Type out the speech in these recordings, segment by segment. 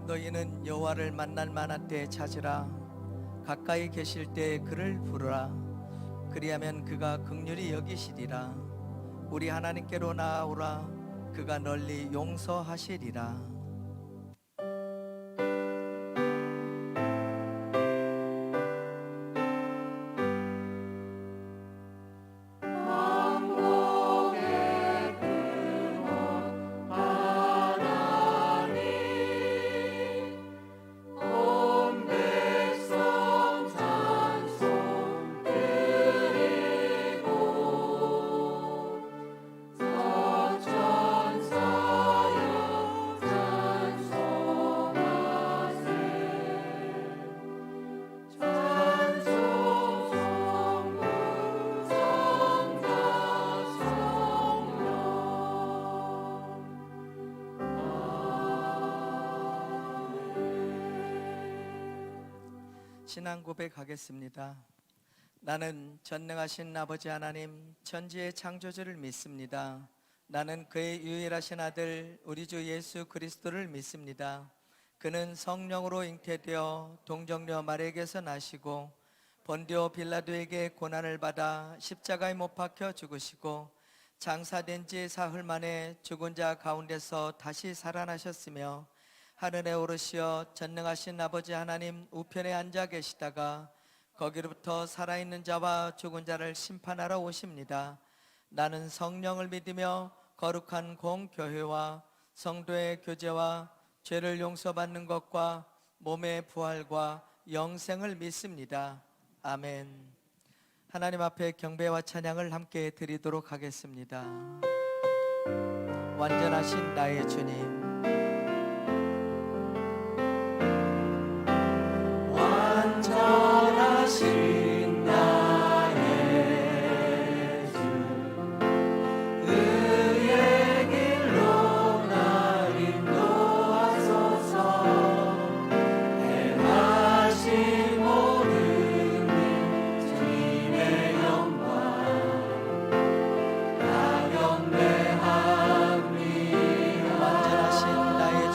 너희는 여호와를 만날 만한 때에 찾으라. 가까이 계실 때에 그를 부르라. 그리하면 그가 긍휼히 여기시리라. 우리 하나님께로 나아오라. 그가 널리 용서하시리라. 신앙 고백하겠습니다. 나는 전능하신 아버지 하나님 천지의 창조주를 믿습니다. 나는 그의 유일하신 아들 우리 주 예수 그리스도를 믿습니다. 그는 성령으로 잉태되어 동정녀 마리아에게서 나시고 본디오 빌라도에게 고난을 받아 십자가에 못 박혀 죽으시고 장사된 지 사흘 만에 죽은 자 가운데서 다시 살아나셨으며 하늘에 오르시어 전능하신 아버지 하나님 우편에 앉아 계시다가 거기로부터 살아있는 자와 죽은 자를 심판하러 오십니다. 나는 성령을 믿으며 거룩한 공교회와 성도의 교제와 죄를 용서받는 것과 몸의 부활과 영생을 믿습니다. 아멘. 하나님 앞에 경배와 찬양을 함께 드리도록 하겠습니다. 완전하신 나의 주님, 완전하신 나의 주, 의의 길로 날 인도하소서. 행하신 모든 일 주님의 영광 다 경배합니다. 완전하신 나의 주님,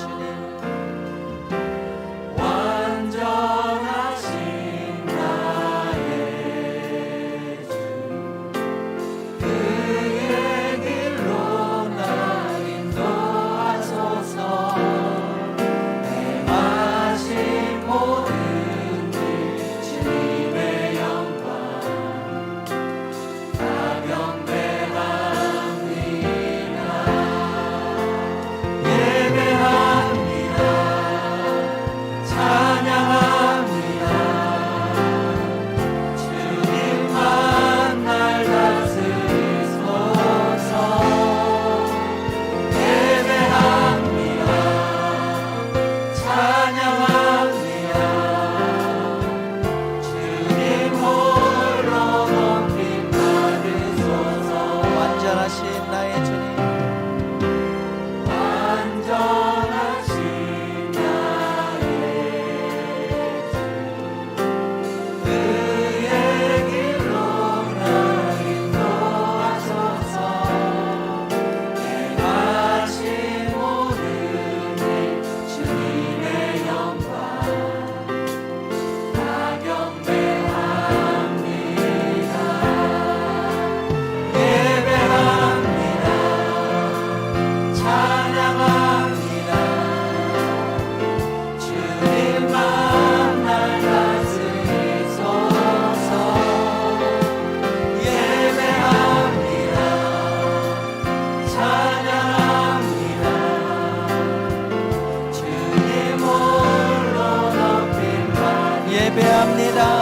예배합니다.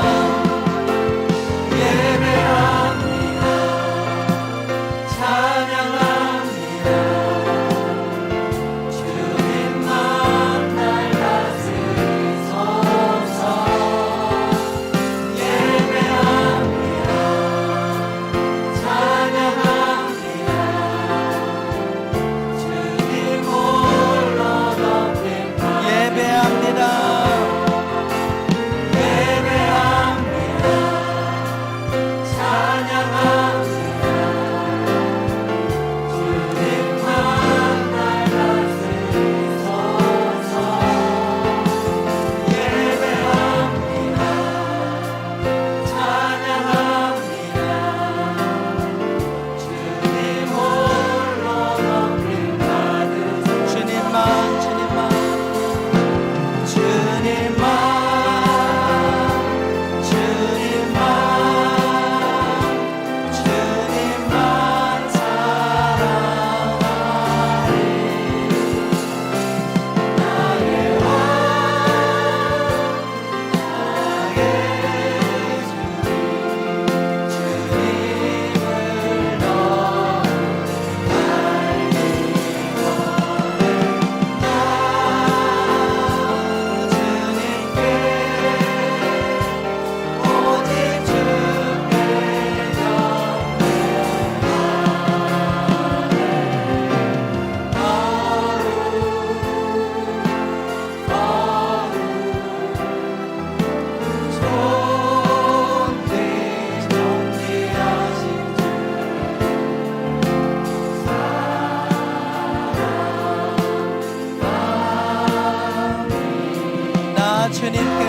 주님께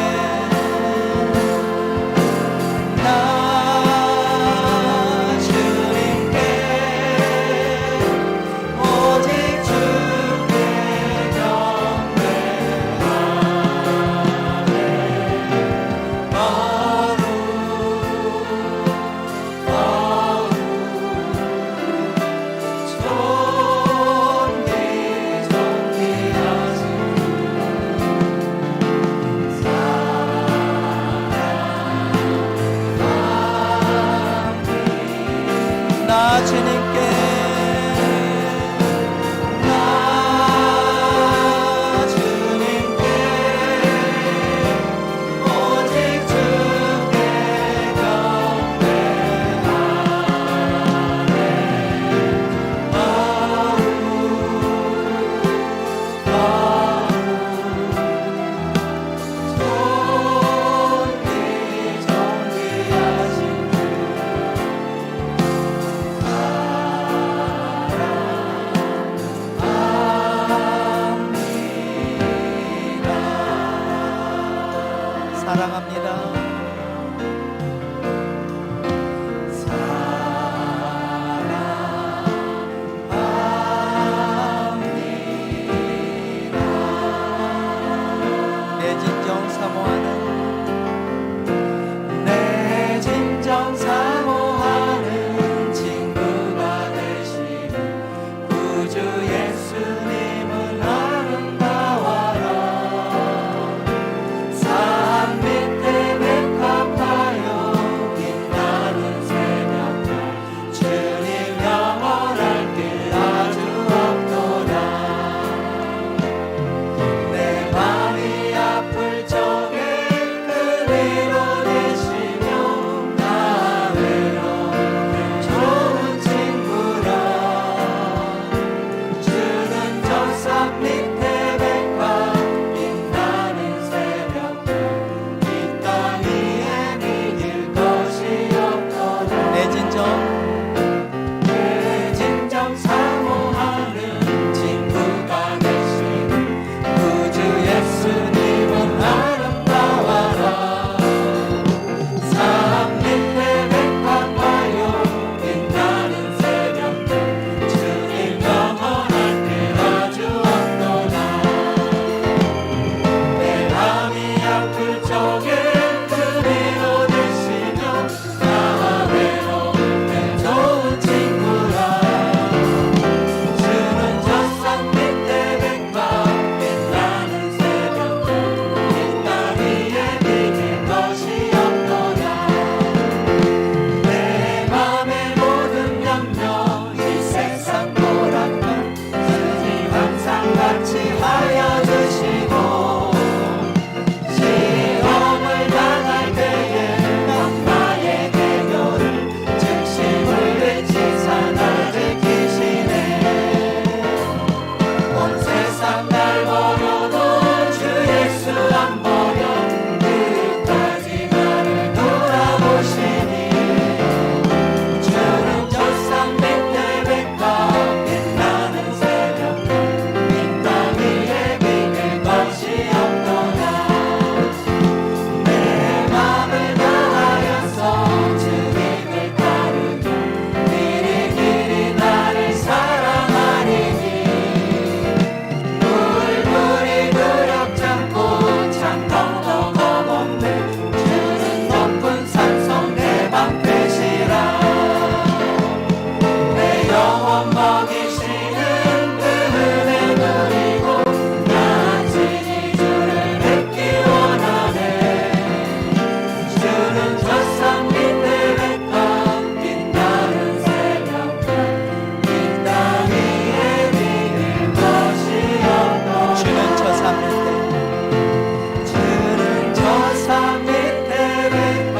오직 주께 나 주님께 오직 주께 사랑합니다. 내 진정 사모하는 내 진정 사모하는 친구가 되시는 구주 예수님은 아름다워라. 산 밑에 백합하여 빛나는 새벽별 주님 영원할 길 아주 없도다. 내 맘이 아플 적에 그 위로 되시며 나 외로울 때 좋은 친구라. 주는 저 산 밑에 백합 빛나는 새벽별 이 땅 위에 비길 것이 없도다. 내 진정 사모하는 친구가 되시는 구주 예수님은 아름다워라. 산 밑에 백합하여 빛나는 새벽별 주님 영원할 때 아주 없도다. 내 맘이 아플 적에 그 위로 되시며 나 외로울 때 좋은 친구라. 주는 저 산 밑에 백합 빛나는 새벽별 이 땅 위에 비길 것이 없도다. 내 맘의 모든 염려 이 세상 보란걸 주님 항상 같이 하여 주시고 시험을 당할 때에 엄마의 개교를 즉심을 외치사 날 지키시네. 온 세상 날 버려도 주 예수 안 버려 끝까지 나를 돌아보시니. 주는 저 산 밑에 백합 빛나는 새벽별 이 땅 위에 비길 것이 없도다. 내 맘을 다하여서 주님을 따르기 길이 나를 사랑하리니. 물불이 두렵잖고 창경도 겁없네. 주는 높은 산성 내 방패시라. 내 영혼 먹이시는 그 은혜 누리고 간신히 주를 뵙기 원하네. 주는 저 산 밑에 백합 빛나는 새벽별 이 땅 위에 비길 것이 없도다. 주는 저 산 밑에 백합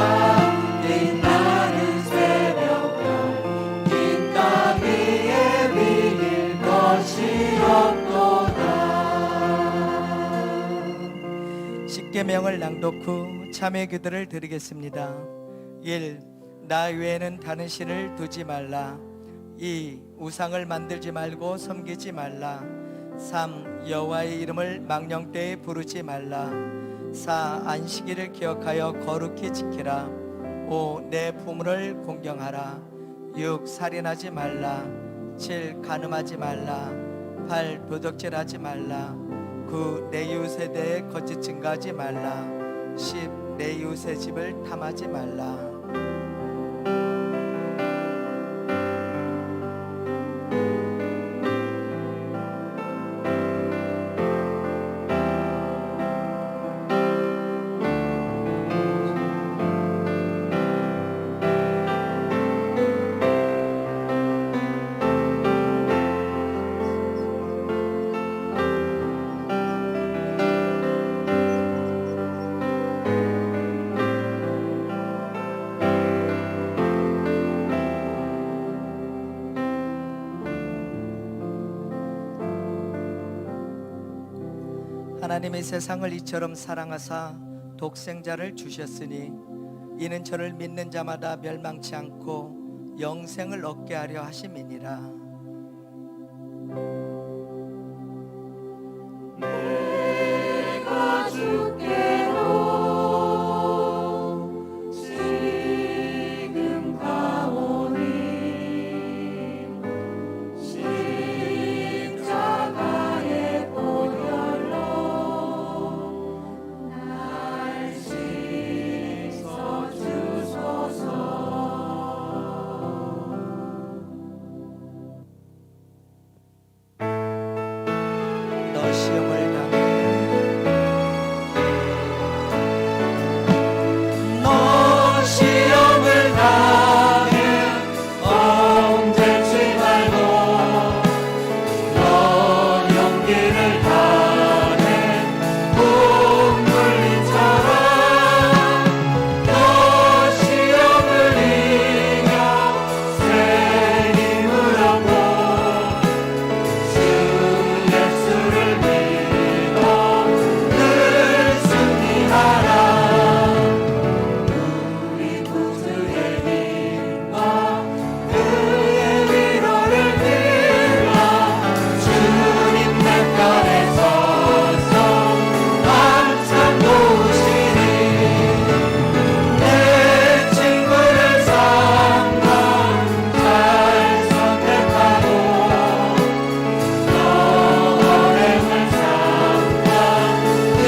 빛나는 새벽별 이 땅 위에 비길 것이 없도다. 십계명을 낭독 후 참회 기도를 드리겠습니다. 1. 나 외에는 다른 신을 두지 말라. 2. 우상을 만들지 말고 섬기지 말라. 3. 여호와의 이름을 망령 때에 부르지 말라. 4. 안식일을 기억하여 거룩히 지키라. 5. 내 부모를 공경하라. 6. 살인하지 말라. 7. 간음하지 말라. 8. 도둑질하지 말라. 9. 내 이웃에 대해 거짓 증거하지 말라. 10. 내 이웃의 집을 탐하지 말라. 하나님의 세상을 이처럼 사랑하사 독생자를 주셨으니 이는 저를 믿는 자마다 멸망치 않고 영생을 얻게 하려 하심이니라. 내가 주께로 지금 가오니 십자가의 보혈로 날 씻어 주소서. 너 시험을 당해 너 시험을 당해 엉들지 말고 너 용기를 다해 국물리처럼 너 시험을 이겨 새 힘을 얻고 주 예수를 믿어 늘 승리하라. 우리 구주의 힘과 그의 위로를 빌라. 주님 내 편에 서서 한참 도우시니 내 친구를 삼가 잘 선택하고 너 어렘을 삼가 늘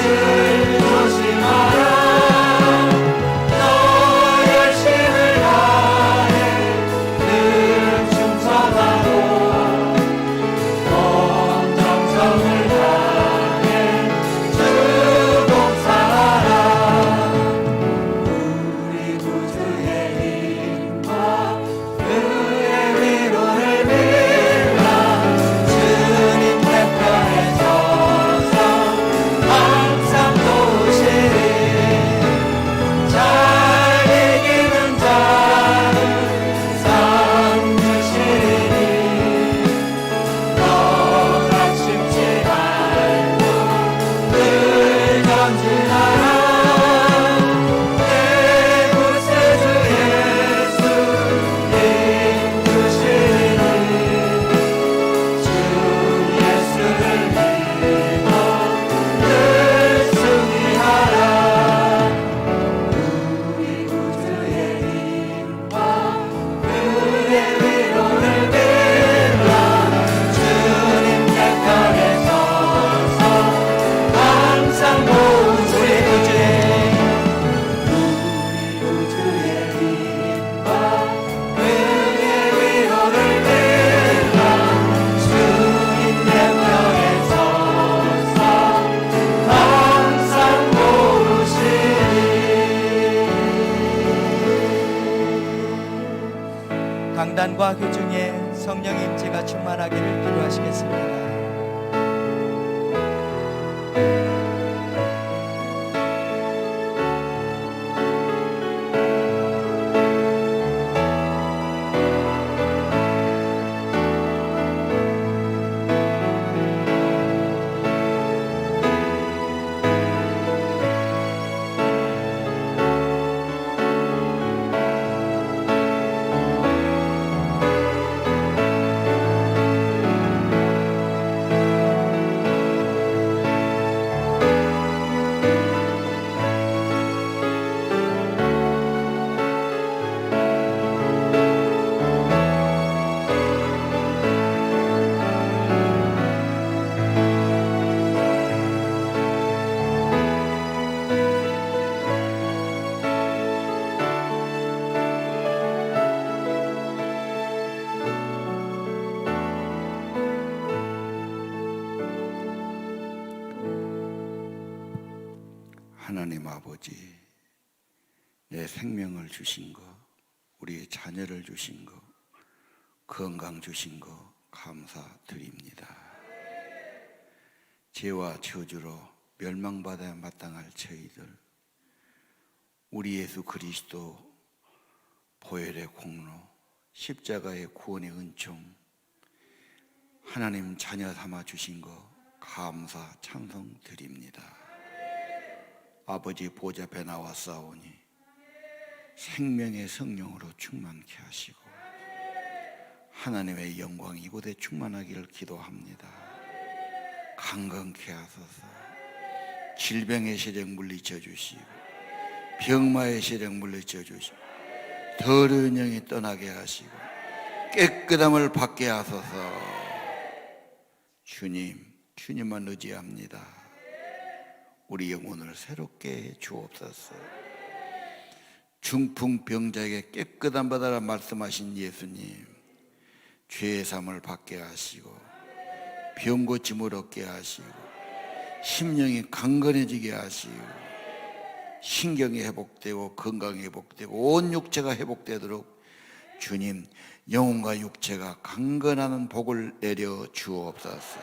조심하라. 너 열심을 다해 늘 충성하고 온 정성을 다해 주 봉사하라. 우리 구주의 힘과 그의 위로를 빌라. 주님 내 편에 서서 항상 도우시리. 잘 이기는 자는 상 주시리니 너 낙심치 말고 늘 전진하라. 내 구세주 예수 힘주시리니 주 예수를 믿어 늘 승리하라. 우리 구주의 힘과 그의 위로를 빌라. 주님 내 편에 서서 항상 도우시리. 우리 구주의 힘과 그의 위로를 빌라. 주님 내 편에 서서 항상 도우시리. 강단과 교중에 성령의 임재가 충만하기를 기도하시겠습니다. 하나님 아버지, 내 생명을 주신 거, 우리 자녀를 주신 거, 건강 주신 거 감사드립니다. 죄와 저주로 멸망받아야 마땅할 저희들, 우리 예수 그리스도 보혈의 공로, 십자가의 구원의 은총, 하나님 자녀 삼아 주신 거 감사 찬송 드립니다. 아버지 보좌 앞에 나와 싸우니 생명의 성령으로 충만케 하시고 하나님의 영광이 이곳에 충만하기를 기도합니다. 강건케 하소서. 질병의 세력 물리쳐 주시고 병마의 세력 물리쳐 주시고 더러운 영이 떠나게 하시고 깨끗함을 받게 하소서. 주님만 의지합니다. 우리 영혼을 새롭게 해 주옵소서. 중풍병자에게 깨끗한 바다라 말씀하신 예수님, 죄의 삶을 받게 하시고 병 고침을 얻게 하시고 심령이 강건해지게 하시고 신경이 회복되고 건강이 회복되고 온 육체가 회복되도록 주님, 영혼과 육체가 강건하는 복을 내려 주옵소서.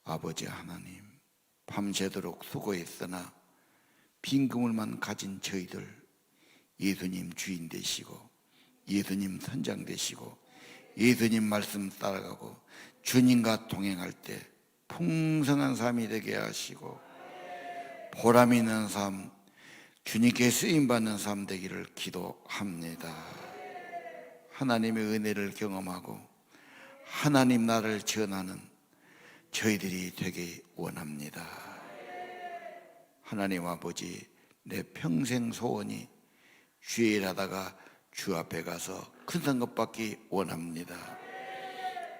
아버지 하나님, 밤새도록 수고했으나 빈 그물만 가진 저희들, 예수님 주인 되시고 예수님 선장 되시고 예수님 말씀 따라가고 주님과 동행할 때 풍성한 삶이 되게 하시고 보람 있는 삶, 주님께 쓰임받는 삶 되기를 기도합니다. 하나님의 은혜를 경험하고 하나님 나라를 전하는 저희들이 되기 원합니다. 하나님 아버지, 내 평생 소원이 주일하다가 주 앞에 가서 큰 상급 받기 원합니다.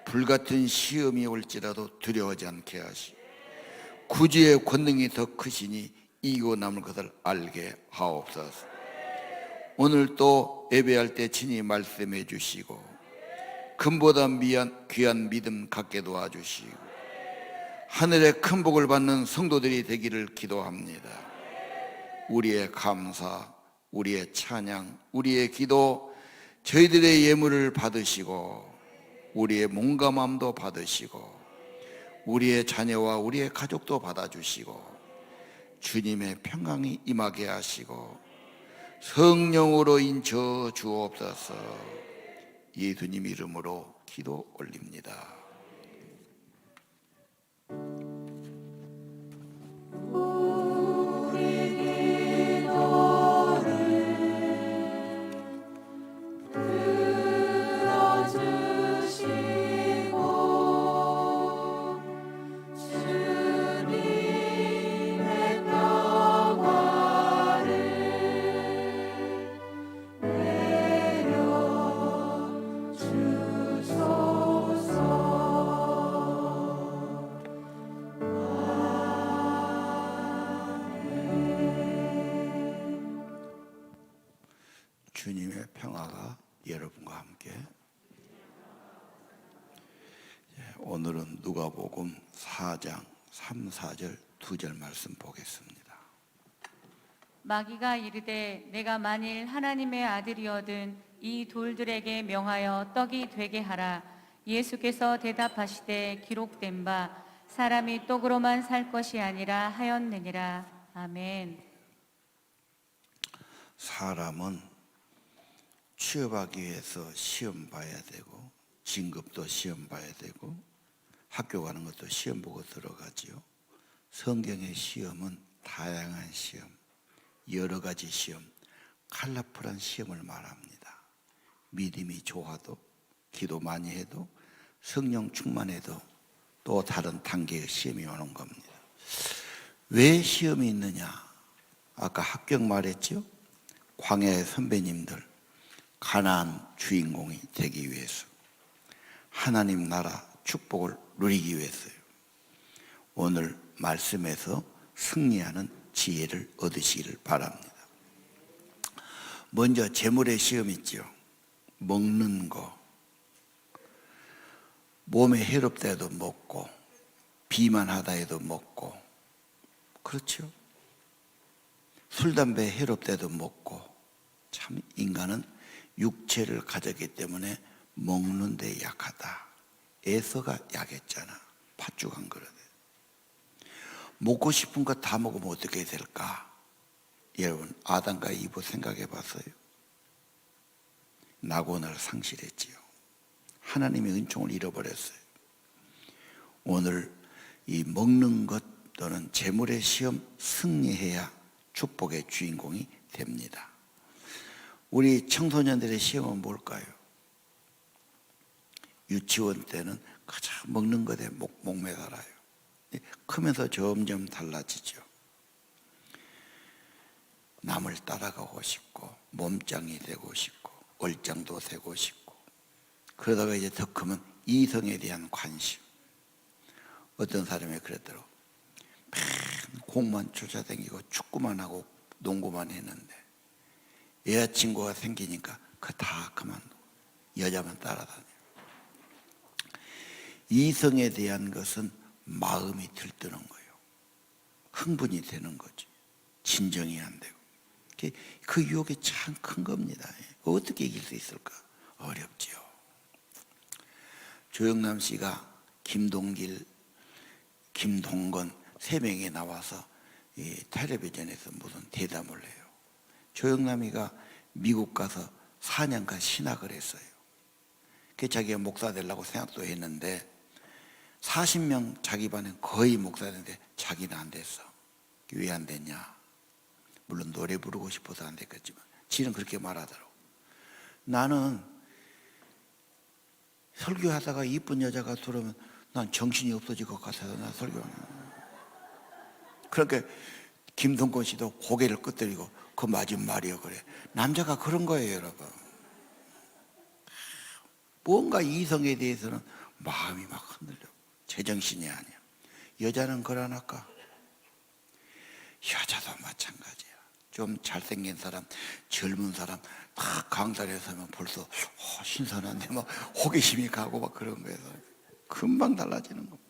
불같은 시험이 올지라도 두려워하지 않게 하시고 구주의 권능이 더 크시니 이기고 남을 것을 알게 하옵소서. 오늘 또 예배할 때 친히 말씀해 주시고 금보다 귀한 믿음 갖게 도와주시고 하늘의 큰 복을 받는 성도들이 되기를 기도합니다. 우리의 감사, 우리의 찬양, 우리의 기도, 저희들의 예물을 받으시고 우리의 몸과 마음도 받으시고 우리의 자녀와 우리의 가족도 받아주시고 주님의 평강이 임하게 하시고 성령으로 인쳐 주옵소서. 예수님 이름으로 기도 올립니다. 주님의 평화가 여러분과 함께. 오늘은 누가복음 4장 3, 4절 2절 말씀 보겠습니다. 마귀가 이르되 내가 만일 하나님의 아들이거든 이 돌들에게 명하여 떡이 되게 하라. 예수께서 대답하시되 기록된 바 사람이 떡으로만 살 것이 아니라 하였느니라. 아멘. 사람은 취업하기 위해서 시험 봐야 되고 진급도 시험 봐야 되고 학교 가는 것도 시험 보고 들어가지요. 성경의 시험은 다양한 시험, 여러 가지 시험, 컬러풀한 시험을 말합니다. 믿음이 좋아도 기도 많이 해도 성령 충만해도 또 다른 단계의 시험이 오는 겁니다. 왜 시험이 있느냐? 아까 합격 말했죠? 광야의 선배님들 가나안 주인공이 되기 위해서, 하나님 나라 축복을 누리기 위해서요. 오늘 말씀에서 승리하는 지혜를 얻으시기를 바랍니다. 먼저 재물의 시험 있죠. 먹는 거, 몸에 해롭다 해도 먹고 비만하다 해도 먹고, 그렇죠? 술, 담배 해롭때도 먹고, 참 인간은 육체를 가졌기 때문에 먹는 데 약하다. 에서가 약했잖아. 팥죽 한 그릇에. 먹고 싶은 거 다 먹으면 어떻게 될까? 여러분, 아담과 이브 생각해 봤어요? 낙원을 상실했지요. 하나님의 은총을 잃어버렸어요. 오늘 이 먹는 것 또는 재물의 시험 승리해야 축복의 주인공이 됩니다. 우리 청소년들의 시험은 뭘까요? 유치원 때는 가장 먹는 것에 목매달아요. 크면서 점점 달라지죠. 남을 따라가고 싶고 몸짱이 되고 싶고 얼짱도 되고 싶고, 그러다가 이제 더 크면 이성에 대한 관심. 어떤 사람이 그랬더라고. 맨 공만 쫓아다니고 축구만 하고 농구만 했는데 여자친구가 생기니까 그거 다 그만두고 여자만 따라다녀요. 이성에 대한 것은 마음이 들뜨는 거예요. 흥분이 되는 거죠. 진정이 안 되고. 그 유혹이 참 큰 겁니다. 어떻게 이길 수 있을까? 어렵지요. 조영남 씨가 김동길, 김동건 세 명이 나와서 이 텔레비전에서 무슨 대담을 해요. 조영남이가 미국 가서 4년간 신학을 했어요. 그 자기가 목사 되려고 생각도 했는데 40명 자기 반에 거의 목사 됐는데 자기는 안 됐어. 왜 안 됐냐? 물론 노래 부르고 싶어서 안 됐겠지만 지는 그렇게 말하더라고. 나는 설교하다가 이쁜 여자가 들어오면 난 정신이 없어질 것 같아서 나 설교하는. 그러니까 김동건 씨도 고개를 끄덕이고 그 맞은 말이요 그래. 남자가 그런 거예요, 여러분. 뭔가 이성에 대해서는 마음이 막 흔들려. 제정신이 아니야. 여자는 그러나까? 여자도 마찬가지야. 좀 잘생긴 사람, 젊은 사람 딱 강단에 서면 벌써 신선한데 막 호기심이 가고 막 그런 거에서 금방 달라지는 겁니다.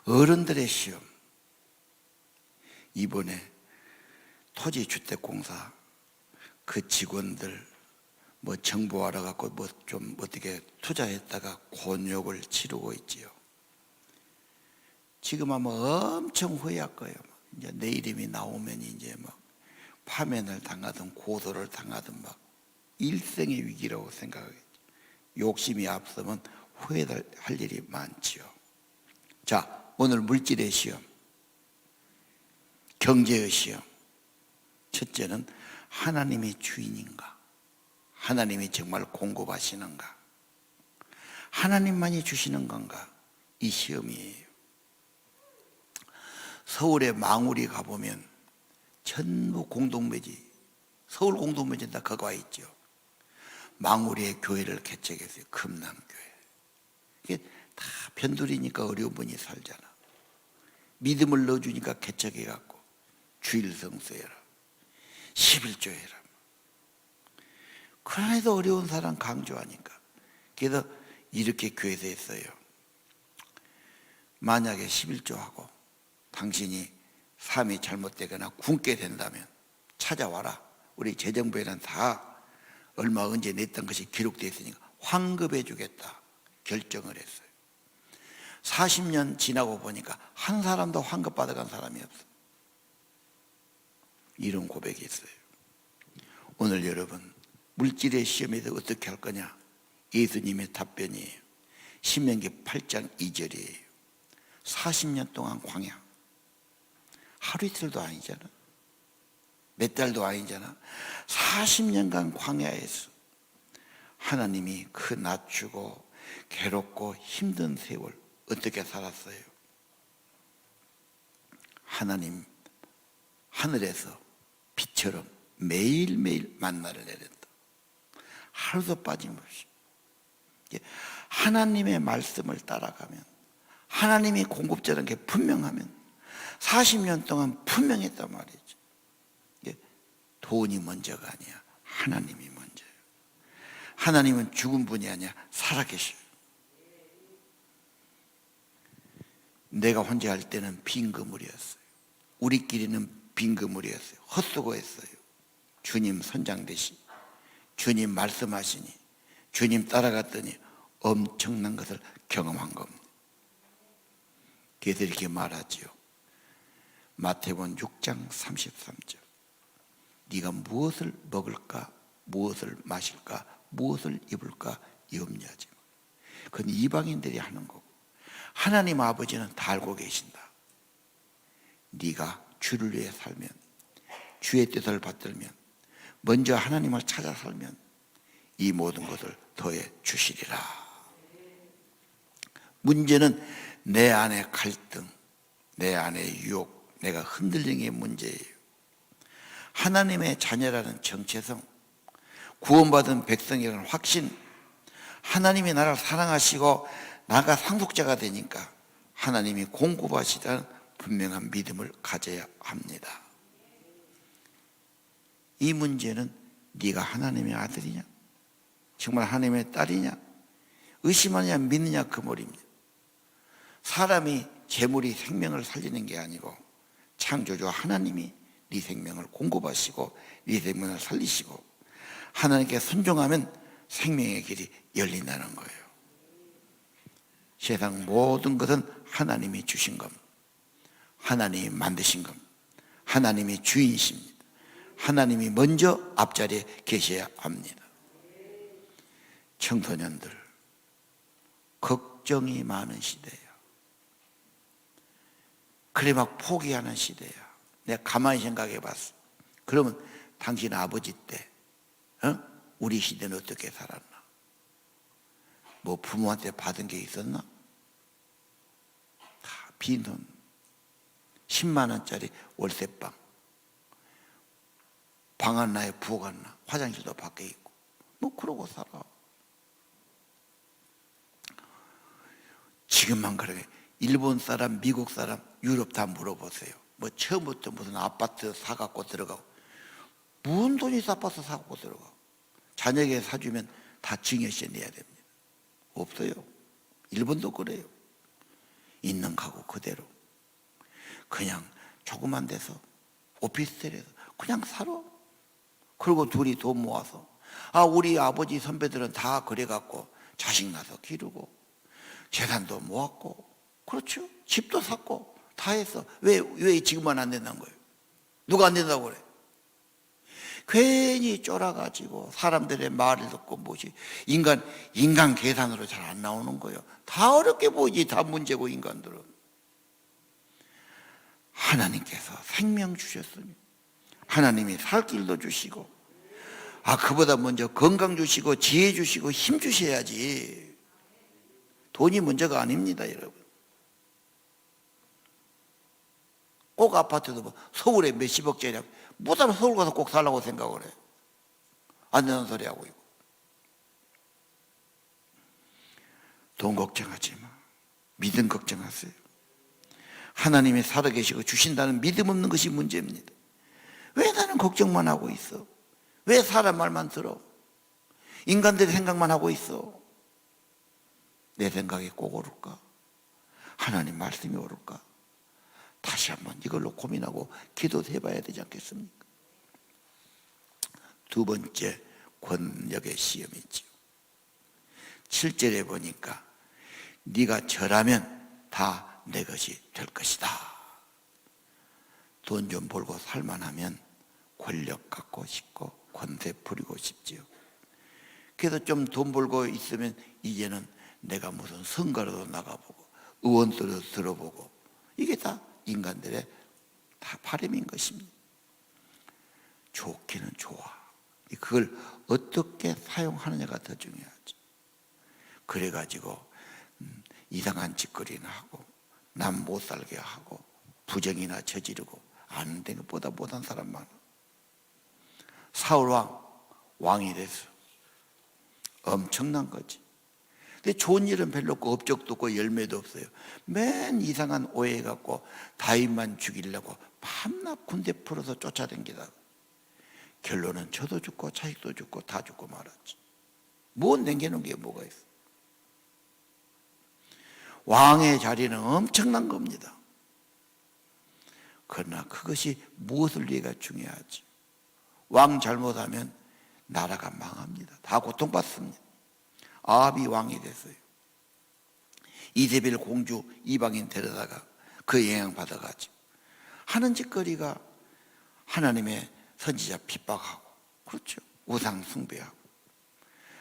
어른들의 시험. 이번에 토지주택공사 그 직원들 뭐 정보 알아갖고 뭐 좀 어떻게 투자했다가 곤욕을 치르고 있지요. 지금 아마 엄청 후회할 거예요. 이제 내 이름이 나오면 이제 막 파면을 당하든 고소를 당하든 막 일생의 위기라고 생각하겠죠. 욕심이 앞서면 후회할 일이 많지요. 자, 오늘 물질의 시험, 경제의 시험. 첫째는 하나님이 주인인가? 하나님이 정말 공급하시는가? 하나님만이 주시는 건가? 이 시험이에요. 서울에 망우리 가보면 전부 공동묘지, 서울 공동묘지 다 거기 와 있죠. 망우리의 교회를 개척했어요. 금남교회. 이게 다 변두리니까 어려운 분이 살잖아. 믿음을 넣어주니까 개척해갖고 주일 성수해라, 11조 해라. 그러나도 어려운 사람 강조하니까. 그래서 이렇게 교회에서 했어요. 만약에 11조 하고 당신이 삶이 잘못되거나 굶게 된다면 찾아와라. 우리 재정부에는 다 얼마 언제 냈던 것이 기록되어 있으니까 환급해 주겠다 결정을 했어요. 40년 지나고 보니까 한 사람도 환급 받아간 사람이 없어. 이런 고백이 있어요. 오늘 여러분 물질의 시험에서 어떻게 할 거냐? 예수님의 답변이에요. 신명기 8장 2절이에요. 40년 동안 광야. 하루 이틀도 아니잖아. 몇 달도 아니잖아. 40년간 광야에서 하나님이 그 낮추고 괴롭고 힘든 세월 어떻게 살았어요? 하나님 하늘에서 빛처럼 매일매일 만나를 내렸다. 하루도 빠짐없이. 하나님의 말씀을 따라가면, 하나님이 공급자라는 게 분명하면 40년 동안 분명했단 말이죠. 돈이 먼저가 아니야. 하나님이 먼저예요. 하나님은 죽은 분이 아니야. 살아계셔요. 내가 혼자 할 때는 빈 그물이었어요. 우리끼리는 빈 그물이었어요. 헛수고했어요. 주님 선장되시, 주님 말씀하시니, 주님 따라갔더니 엄청난 것을 경험한 겁니다. 그래서 이렇게 말하지요. 마태복음 6장 33절. 네가 무엇을 먹을까, 무엇을 마실까, 무엇을 입을까 염려하지 마. 그건 이방인들이 하는 거고 하나님 아버지는 다 알고 계신다. 네가 주를 위해 살면, 주의 뜻을 받들면, 먼저 하나님을 찾아 살면 이 모든 것을 더해 주시리라. 문제는 내 안의 갈등, 내 안의 유혹, 내가 흔들리는 게 문제예요. 하나님의 자녀라는 정체성, 구원받은 백성이라는 확신, 하나님이 나를 사랑하시고 나가 상속자가 되니까 하나님이 공급하시다는 분명한 믿음을 가져야 합니다. 이 문제는 네가 하나님의 아들이냐, 정말 하나님의 딸이냐, 의심하느냐 믿느냐 그 말입니다. 사람이 재물이 생명을 살리는 게 아니고 창조주 하나님이 네 생명을 공급하시고 네 생명을 살리시고 하나님께 순종하면 생명의 길이 열린다는 거예요. 세상 모든 것은 하나님이 주신 겁니다. 하나님이 만드신 겁니다. 하나님이 주인이십니다. 하나님이 먼저 앞자리에 계셔야 합니다. 청소년들, 걱정이 많은 시대야. 그래 막 포기하는 시대야. 내가 가만히 생각해 봤어. 그러면 당신 아버지 때 우리 시대는 어떻게 살았나? 뭐 부모한테 받은 게 있었나? 다 빈돈, 10만 원짜리 월세방, 방 하나에 부엌 하나, 화장실도 밖에 있고 뭐 그러고 살아. 지금만 그러게 일본 사람, 미국 사람, 유럽 다 물어보세요. 뭐 처음부터 무슨 아파트 사갖고 들어가고 무슨 돈이 아파트 사갖고 들어가고 자녀에게 사주면 다 증여세 내야 됩니다. 없어요. 일본도 그래요. 있는 가구 그대로 그냥 조그만 데서 오피스텔에서 그냥 살아. 그리고 둘이 돈 모아서 우리 아버지 선배들은 다 그래갖고 자식 낳아서 기르고 재산도 모았고 그렇죠. 집도 샀고 다 했어. 왜 지금만 안 된다는 거예요? 누가 안 된다고 그래? 괜히 쫄아가지고 사람들의 말을 듣고 뭐지 인간 계산으로 잘 안 나오는 거예요. 다 어렵게 보이지. 다 문제고 인간들은. 하나님께서 생명 주셨으니 하나님이 살 길도 주시고 그보다 먼저 건강 주시고 지혜 주시고 힘 주셔야지. 돈이 문제가 아닙니다, 여러분. 꼭 아파트도 뭐 서울에 몇십억짜리 못하면 서울 가서 꼭 살라고 생각을 해. 안 되는 소리 하고 있고. 돈 걱정하지 마. 믿음 걱정하세요. 하나님이 살아계시고 주신다는 믿음 없는 것이 문제입니다. 왜 나는 걱정만 하고 있어? 왜 사람 말만 들어? 인간들의 생각만 하고 있어? 내 생각이 꼭 옳을까? 하나님 말씀이 옳을까? 다시 한번 이걸로 고민하고 기도도 해봐야 되지 않겠습니까? 두 번째 권력의 시험이죠. 7절에 보니까 네가 절하면 다 내 것이 될 것이다. 돈 좀 벌고 살만하면 권력 갖고 싶고 권세 부리고 싶지요. 그래서 좀 돈 벌고 있으면 이제는 내가 무슨 선거라도 나가보고 의원들도 들어보고 이게 다 인간들의 다 바람인 것입니다. 좋기는 좋아. 그걸 어떻게 사용하느냐가 더 중요하죠. 그래가지고 이상한 짓거리나 하고 남 못 살게 하고 부정이나 저지르고 안 된 것보다 못한 사람 많아. 사울 왕이 됐어. 엄청난 거지. 근데 좋은 일은 별로 없고 업적도 없고 열매도 없어요. 맨 이상한 오해 갖고 다윗만 죽이려고 밤낮 군대 풀어서 쫓아다니다가 결론은 저도 죽고 자식도 죽고 다 죽고 말았지. 뭐 남겨놓은 게 뭐가 있어? 왕의 자리는 엄청난 겁니다. 그러나 그것이 무엇을 위해가 중요하지. 왕 잘못하면 나라가 망합니다. 다 고통받습니다. 아합이 왕이 됐어요. 이세벨 공주 이방인 데려다가 그 영향 받아가지고 하는 짓거리가 하나님의 선지자 핍박하고, 그렇죠, 우상 숭배하고,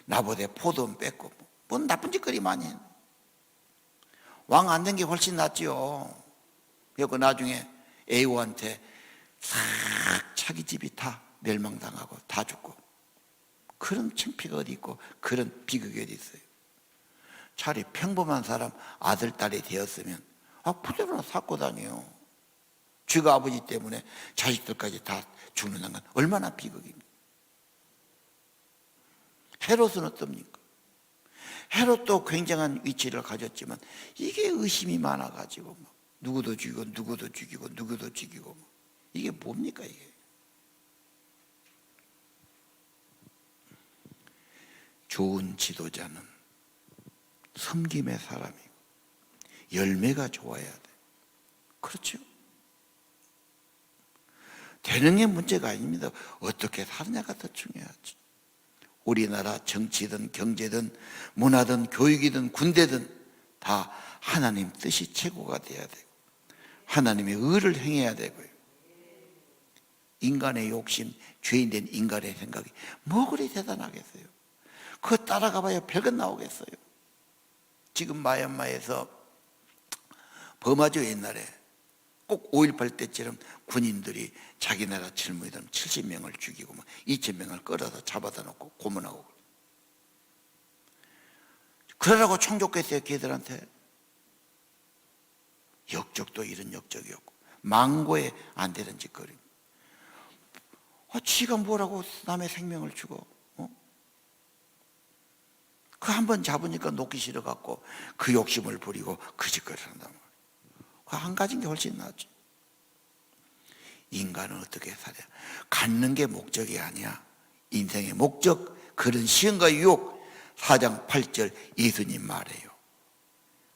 나보다 포도원 뺏고, 뭔 나쁜 짓거리 많이 해. 왕 안 된 게 훨씬 낫지요. 그리고 나중에 에이오한테 싹 자기 집이 다 멸망당하고 다 죽고, 그런 창피가 어디 있고 그런 비극이 어디 있어요. 차라리 평범한 사람 아들, 딸이 되었으면 그대로 샀고 다녀요. 쥐가 아버지 때문에 자식들까지 다 죽는다는 건 얼마나 비극입니까? 헤롯은 어떻습니까? 헤롯도 굉장한 위치를 가졌지만 이게 의심이 많아가지고 막 누구도 죽이고 누구도 죽이고 누구도 죽이고, 이게 뭡니까 이게? 좋은 지도자는 섬김의 사람이고 열매가 좋아야 돼. 그렇죠? 되는 게 문제가 아닙니다. 어떻게 사느냐가 더 중요하지. 우리나라 정치든 경제든 문화든 교육이든 군대든 다 하나님 뜻이 최고가 돼야 되고 하나님의 의를 행해야 되고요. 인간의 욕심, 죄인된 인간의 생각이 뭐 그리 대단하겠어요. 그거 따라가봐야 별것 나오겠어요. 지금 마얀마에서 버마죠. 옛날에 꼭 5.18 때처럼 군인들이 자기 나라 젊은이들 70명을 죽이고 2,000명을 끌어서 잡아다 놓고 고문하고, 그러라고 총족했어요. 걔들한테. 역적도 이런 역적이었고 망고에 안 되는 짓거리. 지가 뭐라고 남의 생명을 주고, 그 한 번 잡으니까 놓기 싫어갖고 그 욕심을 부리고 그 짓거리를 한단 말이에요. 안 가진 게 훨씬 낫지. 인간은 어떻게 살아야? 갖는 게 목적이 아니야. 인생의 목적, 그런 시험과 유혹. 4장 8절 예수님 말해요.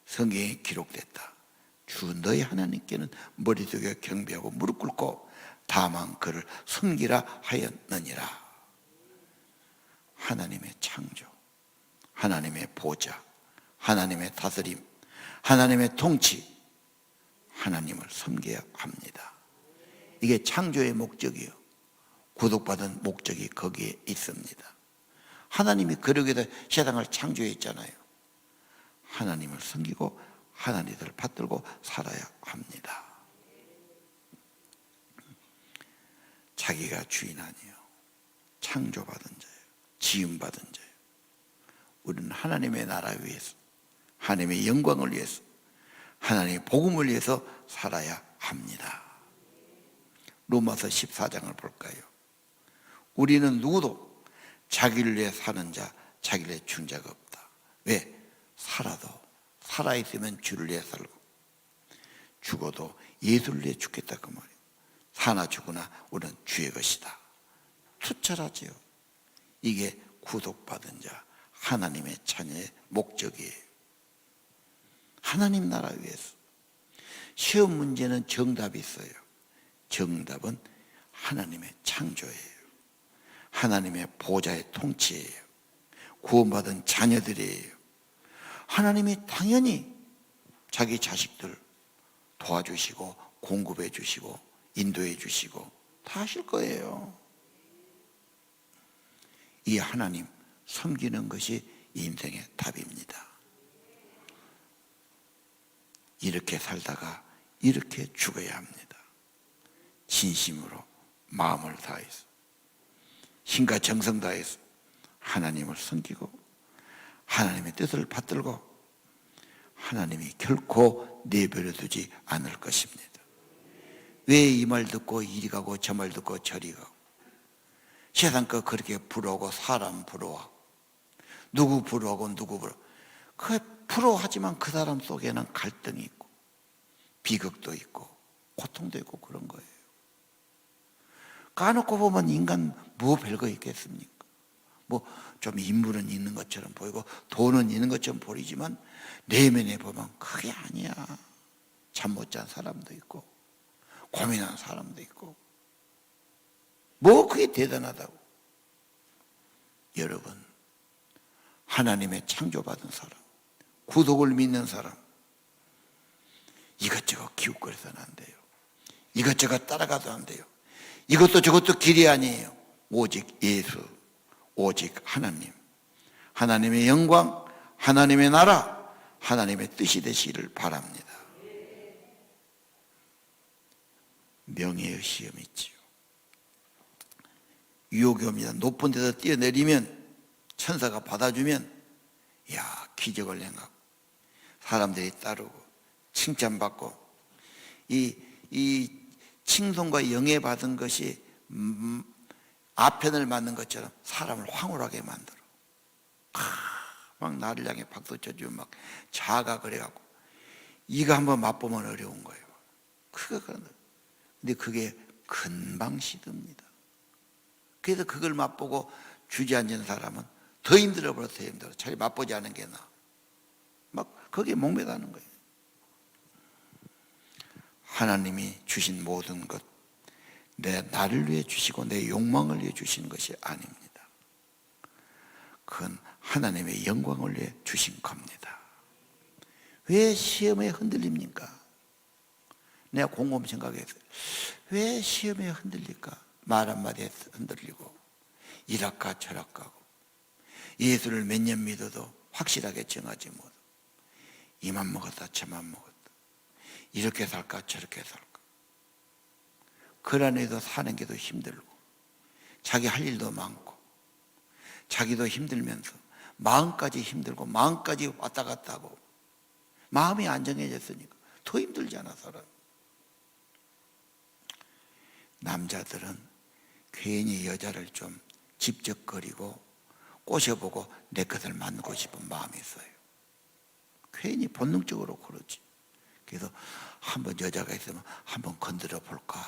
성경에 기록됐다. 주 너희 하나님께는 머리 숙여 경배하고 무릎 꿇고 다만 그를 섬기라 하였느니라. 하나님의 창조, 하나님의 보좌, 하나님의 다스림, 하나님의 통치, 하나님을 섬겨야 합니다. 이게 창조의 목적이요. 구속받은 목적이 거기에 있습니다. 하나님이 그러기 위해서 세상을 창조했잖아요. 하나님을 섬기고 하나님을 받들고 살아야 합니다. 자기가 주인 아니에요. 창조받은 자예요. 지음받은 자예요. 우리는 하나님의 나라 위해서, 하나님의 영광을 위해서, 하나님의 복음을 위해서 살아야 합니다. 로마서 14장을 볼까요? 우리는 누구도 자기를 위해 사는 자, 자기를 위해 죽은 자가 없다. 왜? 살아있으면 주를 위해 살고 죽어도 예수를 위해 죽겠다 그 말이에요. 사나 죽으나 우리는 주의 것이다. 투철하지요. 이게 구속받은 자, 하나님의 자녀의 목적이에요. 하나님 나라 위해서. 시험 문제는 정답이 있어요. 정답은 하나님의 창조예요. 하나님의 보좌의 통치예요. 구원받은 자녀들이에요. 하나님이 당연히 자기 자식들 도와주시고 공급해 주시고 인도해 주시고 다 하실 거예요. 이 하나님 섬기는 것이 인생의 답입니다. 이렇게 살다가 이렇게 죽어야 합니다. 진심으로 마음을 다해서 힘과 정성 다해서 하나님을 섬기고 하나님의 뜻을 받들고 하나님이 결코 내버려 두지 않을 것입니다. 왜 이 말 듣고 이리 가고 저 말 듣고 저리 가고 세상 거 그렇게 부러워하고 사람 부러워하고 누구 부러워하고 누구 부러워, 그 부러워하지만 그 사람 속에는 갈등이 있고 비극도 있고 고통도 있고 그런 거예요. 까놓고 보면 인간 뭐 별거 있겠습니까? 뭐 좀 인물은 있는 것처럼 보이고 돈은 있는 것처럼 보이지만 내면에 보면 그게 아니야. 잠 못 잔 사람도 있고 고민하는 사람도 있고, 뭐 그게 대단하다고. 여러분, 하나님의 창조받은 사람, 구속을 믿는 사람, 이것저것 기웃거려서는 안 돼요. 이것저것 따라가도 안 돼요. 이것도 저것도 길이 아니에요. 오직 예수, 오직 하나님, 하나님의 영광, 하나님의 나라, 하나님의 뜻이 되시기를 바랍니다. 명예의 시험이 있지요. 유혹이 옵니다. 높은 데서 뛰어내리면, 천사가 받아주면, 야, 기적을 행하고 사람들이 따르고 칭찬받고, 이 칭송과 영예 받은 것이 아편을 맞는 것처럼 사람을 황홀하게 만들어. 막 나를 향해 박수 쳐주면 막 자가 그래갖고, 이거 한번 맛보면 어려운 거예요. 근데 그게 금방 시듭니다. 그래서 그걸 맛보고 주저앉은 사람은 더 힘들어 버려서 힘들어. 차라리 맛보지 않은 게 나아. 막 거기에 목매다는 거예요. 하나님이 주신 모든 것, 나를 위해 주시고 내 욕망을 위해 주신 것이 아닙니다. 그건 하나님의 영광을 위해 주신 겁니다. 왜 시험에 흔들립니까? 내가 곰곰 생각했어요. 왜 시험에 흔들릴까? 말 한마디에 흔들리고, 이락가 저락가고, 예수를 몇 년 믿어도 확실하게 정하지 못하고, 이만 먹었다 저만 먹었다, 이렇게 살까 저렇게 살까, 그 안에서 사는 게 더 힘들고, 자기 할 일도 많고, 자기도 힘들면서 마음까지 힘들고, 마음까지 왔다 갔다 하고, 마음이 안정해졌으니까 더 힘들잖아 사람. 남자들은 괜히 여자를 좀 집적거리고 꼬셔보고 내 것을 만들고 싶은 마음이 있어요. 괜히 본능적으로 그러지. 그래서 한번 여자가 있으면 한번 건드려 볼까.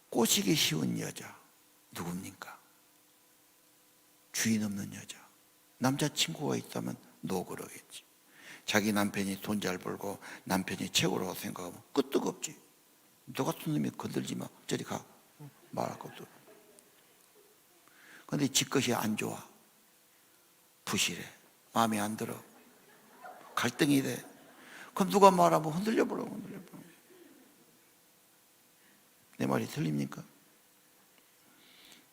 꼬시기 쉬운 여자 누굽니까? 주인 없는 여자. 남자친구가 있다면 너 그러겠지. 자기 남편이 돈 잘 벌고 남편이 최고라고 생각하면 끄떡없지. 너 같은 놈이 건들지 마. 저리 가. 말할 것도. 그런데 지 것이 안 좋아. 부실해. 마음에 안 들어. 갈등이 돼. 그럼 누가 말하면 흔들려버려. 내 말이 틀립니까?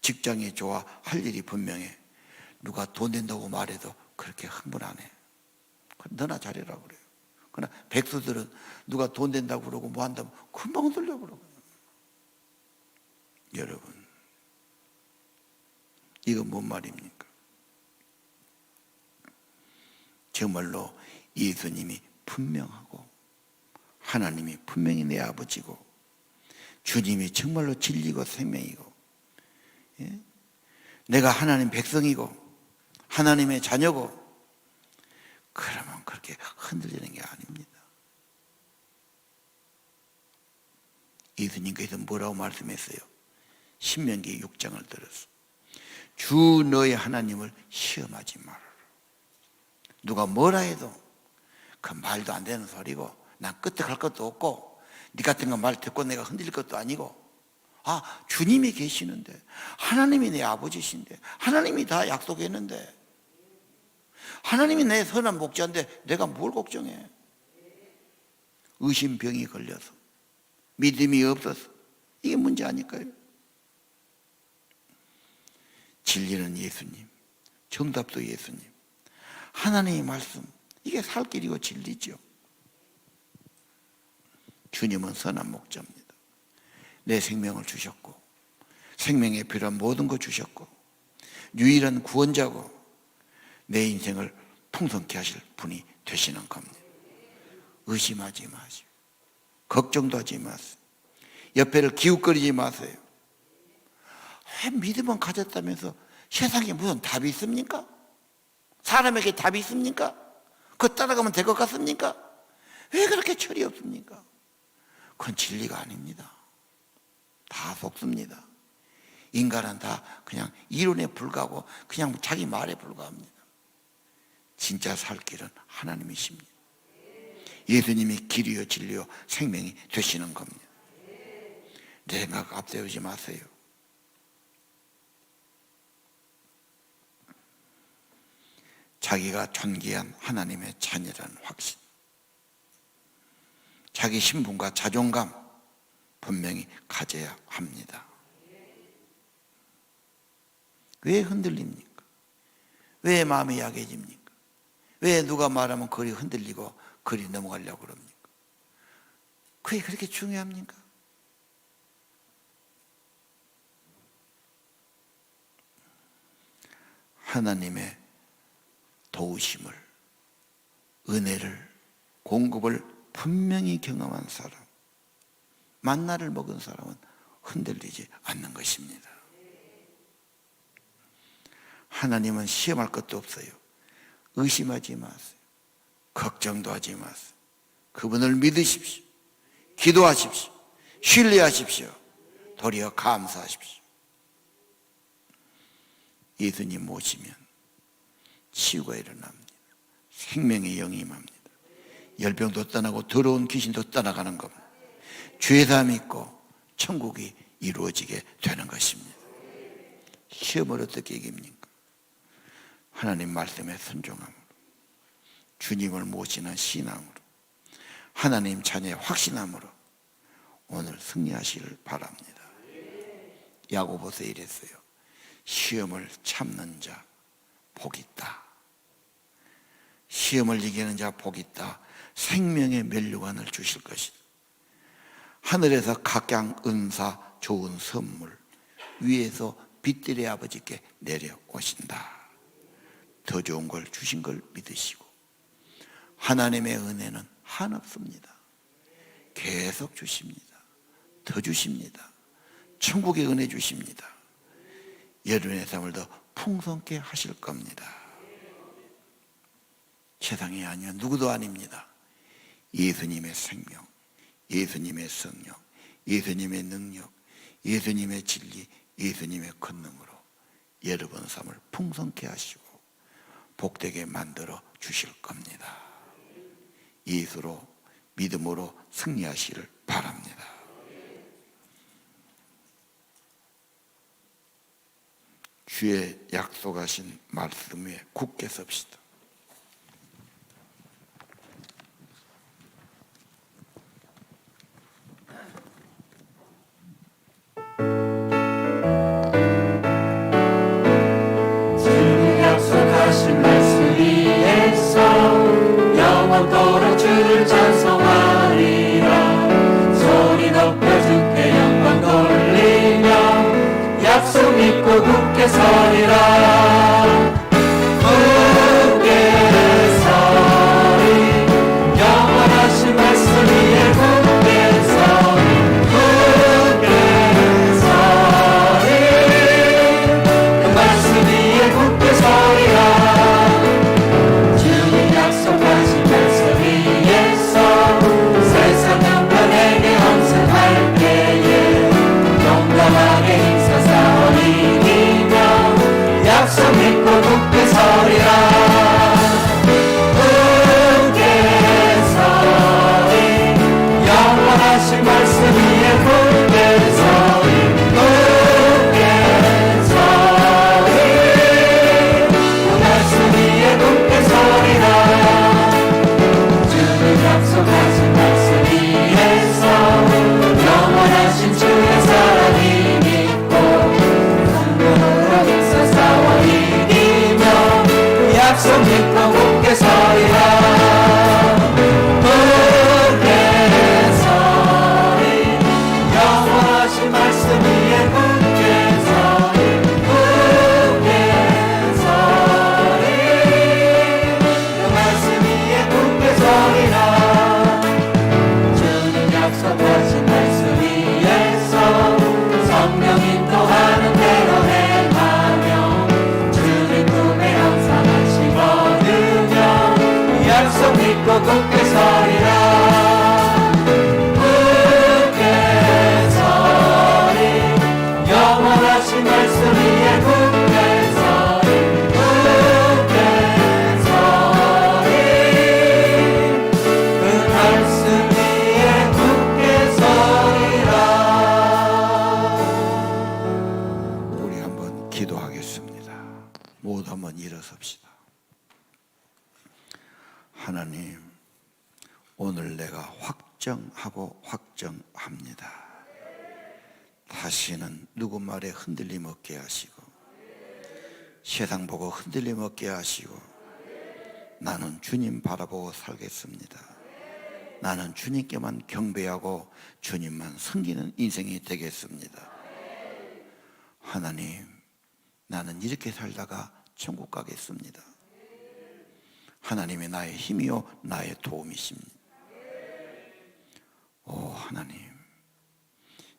직장이 좋아. 할 일이 분명해. 누가 돈 된다고 말해도 그렇게 흥분 안 해. 너나 잘해라 그래요. 그러나 백수들은 누가 돈 된다고 그러고 뭐 한다면 금방 흔들려 버려요. 여러분, 이건 뭔 말입니까? 정말로 예수님이 분명하고, 하나님이 분명히 내 아버지고, 주님이 정말로 진리고 생명이고, 예? 내가 하나님 백성이고 하나님의 자녀고, 그러면 그렇게 흔들리는 게 아닙니다. 예수님께서 뭐라고 말씀했어요? 신명기 6장을 들었어. 주 너의 하나님을 시험하지 말아라. 누가 뭐라 해도 그 말도 안 되는 소리고, 난 끝에 갈 것도 없고, 네 같은 거 말 듣고 내가 흔들릴 것도 아니고, 주님이 계시는데, 하나님이 내 아버지신데, 하나님이 다 약속했는데, 하나님이 내 선한 목자인데 내가 뭘 걱정해? 의심병이 걸려서, 믿음이 없어서, 이게 문제 아닐까요? 진리는 예수님, 정답도 예수님, 하나님의 말씀, 이게 살 길이고 진리죠. 주님은 선한 목자입니다. 내 생명을 주셨고, 생명에 필요한 모든 거 주셨고, 유일한 구원자고, 내 인생을 풍성케 하실 분이 되시는 겁니다. 의심하지 마시고, 걱정도 하지 마세요. 옆에를 기웃거리지 마세요. 왜 믿음은 가졌다면서 세상에 무슨 답이 있습니까? 사람에게 답이 있습니까? 그거 따라가면 될 것 같습니까? 왜 그렇게 철이 없습니까? 그건 진리가 아닙니다. 다 속습니다. 인간은 다 그냥 이론에 불과하고 그냥 자기 말에 불과합니다. 진짜 살 길은 하나님이십니다. 예수님이 길이요 진리요 생명이 되시는 겁니다. 내 생각 앞세우지 마세요. 자기가 존귀한 하나님의 자녀라는 확신, 자기 신분과 자존감 분명히 가져야 합니다. 왜 흔들립니까? 왜 마음이 약해집니까? 왜 누가 말하면 그리 흔들리고 그리 넘어가려고 그럽니까? 그게 그렇게 중요합니까? 하나님의 도우심을, 은혜를, 공급을 분명히 경험한 사람, 만나를 먹은 사람은 흔들리지 않는 것입니다. 하나님은 시험할 것도 없어요. 의심하지 마세요. 걱정도 하지 마세요. 그분을 믿으십시오. 기도하십시오. 신뢰하십시오. 도리어 감사하십시오. 예수님 모시면 치유가 일어납니다. 생명의 영이 임합니다. 열병도 떠나고 더러운 귀신도 떠나가는 겁니다. 죄사함이 있고 천국이 이루어지게 되는 것입니다. 시험을 어떻게 이깁니까? 하나님 말씀에 순종함으로, 주님을 모시는 신앙으로, 하나님 자녀의 확신함으로 오늘 승리하시길 바랍니다. 야고보서 이랬어요. 시험을 참는 자 복 있다. 시험을 이기는 자 복 있다. 생명의 면류관을 주실 것이다. 하늘에서 각양 은사 좋은 선물 위에서 빛들의 아버지께 내려오신다. 더 좋은 걸 주신 걸 믿으시고, 하나님의 은혜는 한없습니다. 계속 주십니다. 더 주십니다. 천국의 은혜 주십니다. 여러분의 삶을 더 풍성케 하실 겁니다. 세상이 아니면 누구도 아닙니다. 예수님의 생명, 예수님의 성령, 예수님의 능력, 예수님의 진리, 예수님의 권능으로 여러분 삶을 풍성케 하시고 복되게 만들어 주실 겁니다. 예수로, 믿음으로 승리하시기를 바랍니다. 주의 약속하신 말씀 위에 굳게 섭시다. 주님 약속하신 말씀 위에서 영원토록 주를 찬송하리라. 소리 높여 주께 영광 돌리며 약속 믿고 굳게 서리라. 굳게 서리, 영원하신 말씀 위에 굳게 서리, 굳게 서리, 그 말씀 위에 굳게 서리라. 주님 약속하신 말씀 위에서 세상 형편에게 헌신할 때에 용감하게 힘써 싸워 이기며 약속 믿고 굳게 서리라. 굳게 서리, 영원하신 말씀 위에 굳게 서리, 굳게 서리, 그 말씀 위에 굳게 서리라. 주님 약속하신 말씀 위에서 영원하신 주의 사랑이 믿고 승부로 힘써 싸워 이기며 약속 믿고 굳게 서리라. 굳게 서리, 영원하신 말씀 위에 굳게 서리, 굳게 서리, 그 말씀 위에 굳게 서리라. 주님 약속하신 말씀 위에서 성령 인도하는 대로 행하며 주님 꿈에 항상 안식 얻으며 약속 믿고 굳게 서리라. 굳게 서리, 영원하신 말씀 위에 굳게 서리, 굳게 서리, 그 하나님, 오늘 내가 확정하고 확정합니다. 다시는 누구 말에 흔들림 없게 하시고 세상 보고 흔들림 없게 하시고 나는 주님 바라보고 살겠습니다. 나는 주님께만 경배하고 주님만 섬기는 인생이 되겠습니다. 하나님, 나는 이렇게 살다가 천국 가겠습니다. 하나님이 나의 힘이요 나의 도움이십니다. 오 하나님,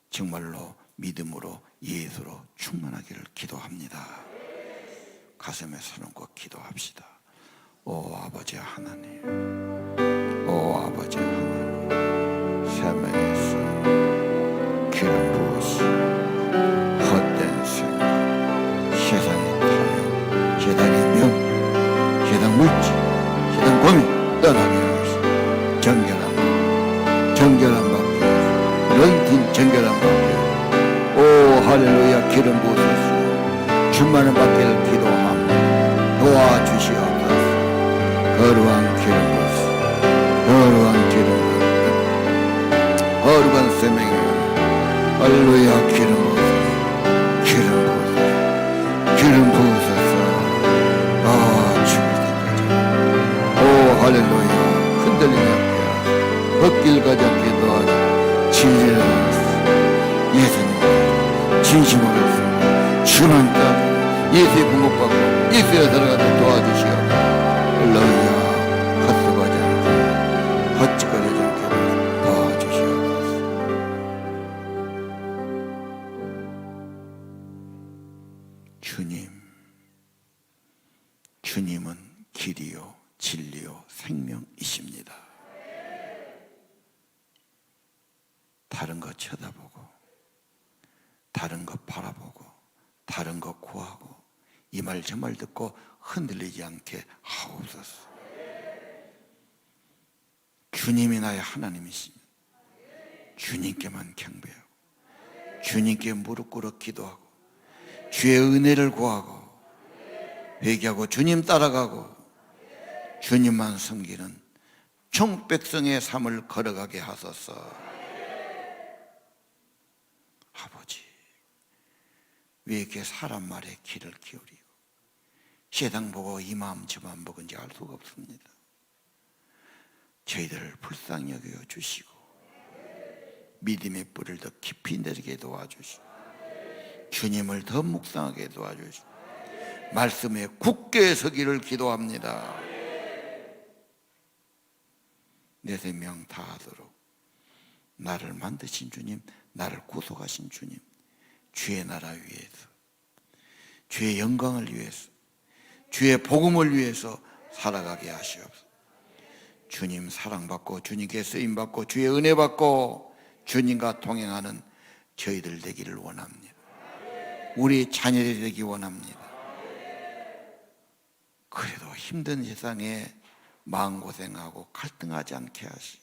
정말로 믿음으로 예수로 충만하기를 기도합니다. 가슴에 손얹고 기도합시다. 오 아버지 하나님, 오 아버지 하나님, 세상에서 기름 부으시 헛된 생각, 세상의 탐욕, 세상의 명, 세상 물질, 세상 고민 떠나게 하시고 정결한 받게 하시고 너희 정결한 받게 하시고 오 할렐루야 기름 부으소서. 주만을 받기를 기도합니다. 도와주시옵소서. 거룩한 기름 부으소서. 거룩한 기름 부으소서. 거룩한 생명이 할렐루야 기름 부으소서. 기름 부으소서. 기름 부으소서. 죽을 때까지 오 할렐루야 흔들리지 않게 하소서. 헛길 가지 않게 도와주시옵소서. 진리를 하소서. 예수님 진심으로 주만 따 예수의 공급받고 예수의 살아가도록 도와주시옵소서. 할렐루야 헛수고하지 않게 헛짓거리지 않게 도와주시옵소서. 주님은 길이요 진리요 생명이십니다. 다른 거 쳐다보고 다른 거 바라보고 다른 거 구하고 이 말 저 말 듣고 흔들리지 않게 하옵소서. 주님이 나의 하나님이십니다. 주님께만 경배하고 주님께 무릎 꿇어 기도하고 주의 은혜를 구하고 회개하고 주님 따라가고 주님만 섬기는 총백성의 삶을 걸어가게 하소서. 아버지, 왜 이렇게 사람 말에 귀를 기울이고 세상 보고 이 마음 저 마음 먹은지 알 수가 없습니다. 저희들을 불쌍히 여겨 주시고 믿음의 뿌리를 더 깊이 내리게 도와주시고 주님을 더 묵상하게 도와주시고 말씀에 굳게 서기를 기도합니다. 내 생명 다하도록 나를 만드신 주님, 나를 구속하신 주님, 주의 나라 위해서, 주의 영광을 위해서, 주의 복음을 위해서 살아가게 하시옵소서. 주님 사랑받고 주님께 쓰임받고 주의 은혜 받고 주님과 동행하는 저희들 되기를 원합니다. 우리 자녀들이 되기 원합니다. 그래도 힘든 세상에 마음고생하고 갈등하지 않게 하시고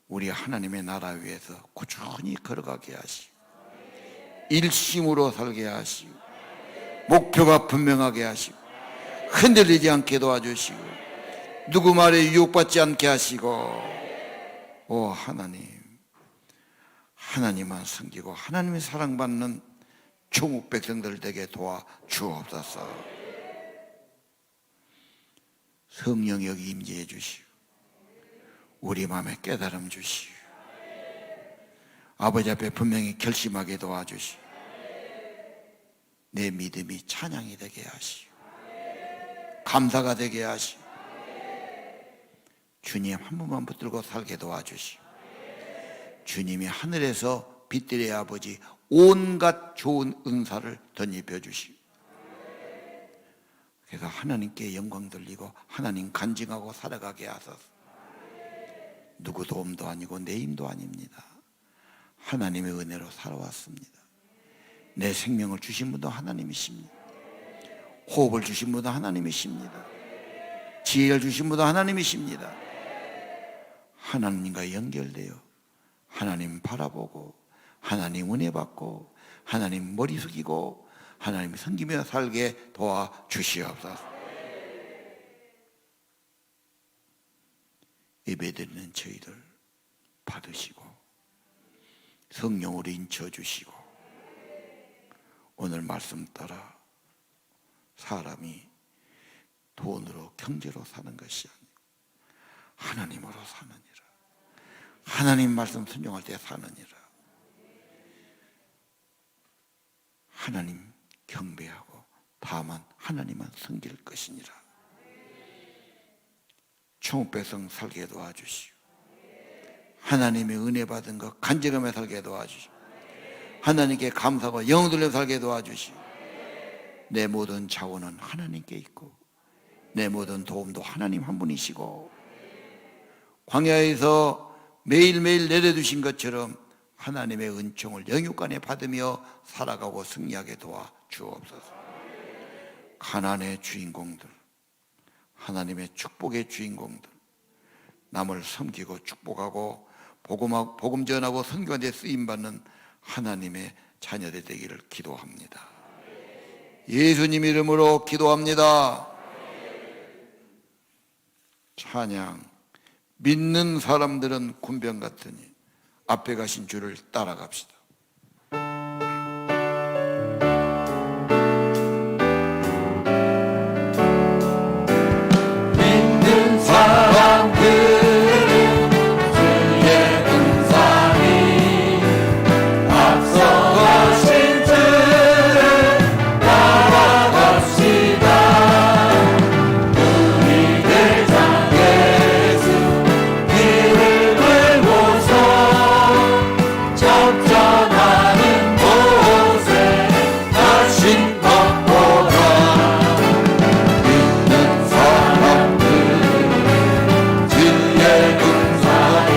우리 하나님의 나라 위해서 꾸준히 걸어가게 하시고 일심으로 살게 하시고 목표가 분명하게 하시고 흔들리지 않게 도와주시고 누구 말에 유혹받지 않게 하시고 오 하나님, 하나님만 섬기고 하나님의 사랑받는 천국 백성들 되게 도와주옵소서. 성령 여기 임재해 주시고 우리 마음에 깨달음 주시고 아버지 앞에 분명히 결심하게 도와주시고 내 믿음이 찬양이 되게 하시고 감사가 되게 하시고 주님 한 분만 붙들고 살게 도와주시고 주님이 하늘에서 빛들의 아버지 온갖 좋은 은사를 덧입혀 주시고 그래서 하나님께 영광 돌리고 하나님 간증하고 살아가게 하소서. 누구 도움도 아니고 내 힘도 아닙니다. 하나님의 은혜로 살아왔습니다. 내 생명을 주신 분도 하나님이십니다. 호흡을 주신 분도 하나님이십니다. 지혜를 주신 분도 하나님이십니다. 하나님과 연결되어 하나님 바라보고 하나님 은혜 받고 하나님 머리 숙이고 하나님 섬기며 살게 도와주시옵소서. 예배드리는 저희들 받으시고 성령으로 인쳐주시고, 오늘 말씀 따라 사람이 돈으로 경제로 사는 것이 아니고 하나님으로 사느니라. 하나님 말씀 순종할 때 사느니라. 하나님 경배하고 다만 하나님만 섬길 것이니라. 총백성 살게 도와주시오. 하나님의 은혜 받은 것 간절함에 살게 도와주시오. 하나님께 감사하고 영들려 살게 도와주시오. 내 모든 자원은 하나님께 있고 내 모든 도움도 하나님 한 분이시고, 광야에서 매일매일 내려주신 것처럼 하나님의 은총을 영육간에 받으며 살아가고 승리하게 도와 주옵소서. 가난의 주인공들, 하나님의 축복의 주인공들, 남을 섬기고 축복하고 복음 전하고 선교하는 데 쓰임받는 하나님의 자녀들 되기를 기도합니다. 예수님 이름으로 기도합니다. 찬양. 믿는 사람들은 군병 같으니 앞에 가신 주를 따라갑시다. 믿는 사람들은 주의 은사니 앞서가신 주를 따라갑시다. 우리 대장 예수 길을 걸고서 접전하는 곳에 가신 것보다 믿는 사람들은 주의 은사니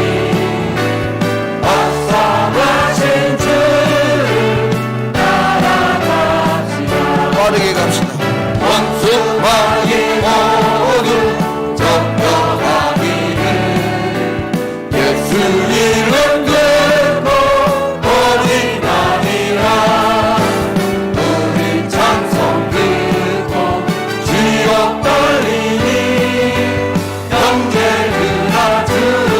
앞서가신 주를 따라갑시다. 빠르게 갑시다. 원수마귀 모두 접경하기를 예수 이름 듣고 어린아이라 우리 찬송 듣고 주여 떨리니 형제들아 주를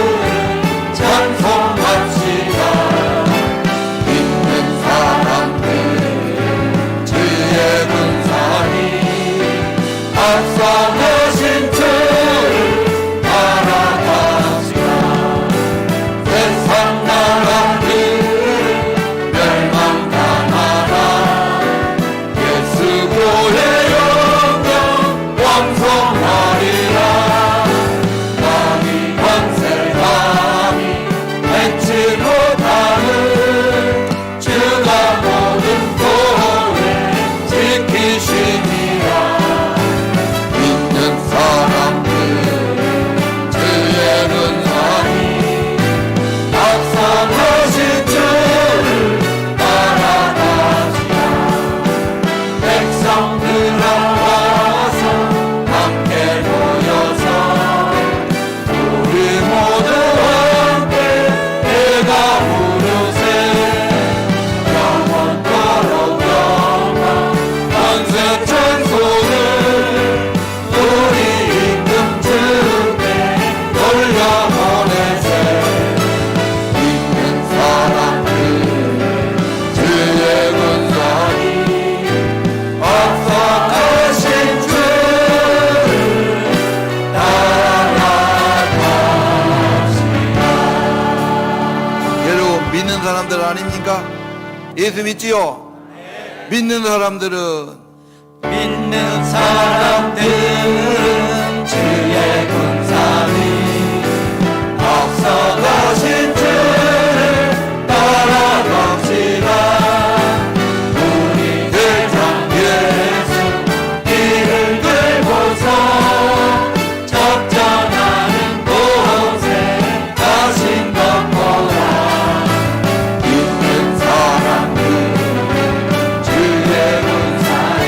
찬송합시다. 믿는 사람들 주의 군사니 앞서가신 주를 따라갑시다. 세상 나라들은 멸망당하라. 예수 보의 영광 왕성하리라. 마귀 권세함이 맺지 못하는 주가 모든 도를 지키시니라. 믿는 사람들 주의 은사니 앞서가신 주를 따라갑시다. 백성들아 와서 함께 모여서 우리 모두 함께 내가 부르세. 영원토록 영광 권세 찬송을 우리 임금 주께 돌려보내세. 믿는 사람들 주의 군사니 앞서가신 주를 따라갑시다. 여러분 믿는 사람들 아닙니까? 예수 믿지요? 믿는 사람들은 믿는 사람들은 주의 군사니 앞서가신 주를 따라갑시다. 우리 대장 예수 길을 걸고서 접전하는 곳에 가신 것보다 믿는 사람들 주의 군사니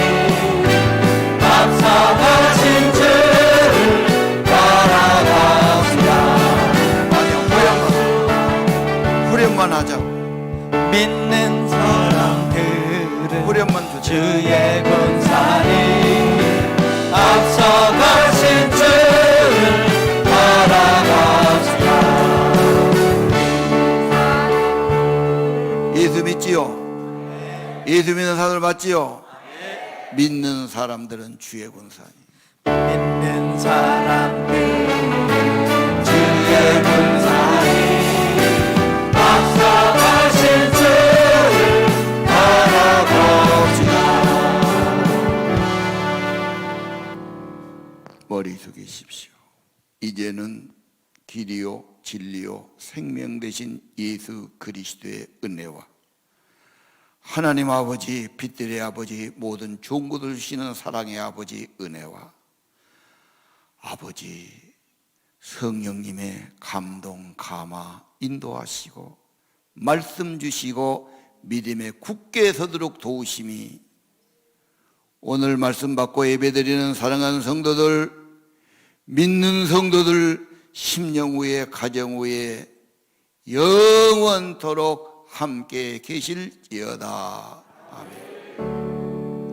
앞서가신 주를 따라갑시다. 아니요, 후렴만 하자. 믿는 사람들은 후렴만 주자. 주의 군사니 앞서가신 주를 따라갑시다. 예수 믿지요? 예수 믿는 사람들 맞지요? 믿는 사람들은 주의 군사니. 믿는 사람들 주의 군사니 앞서가신 주를 바라봅시다. 머릿속에 십시오. 이제는 길이요 진리요 생명 되신 예수 그리스도의 은혜와 하나님 아버지, 빛들의 아버지, 모든 좋은 것을 주시는 사랑의 아버지 은혜와 아버지 성령님의 감동, 감화, 인도하시고 말씀 주시고 믿음에 굳게 서도록 도우심이 오늘 말씀 받고 예배드리는 사랑하는 성도들, 믿는 성도들 심령 후에 가정 후에 영원토록 함께 계실지어다. 아멘.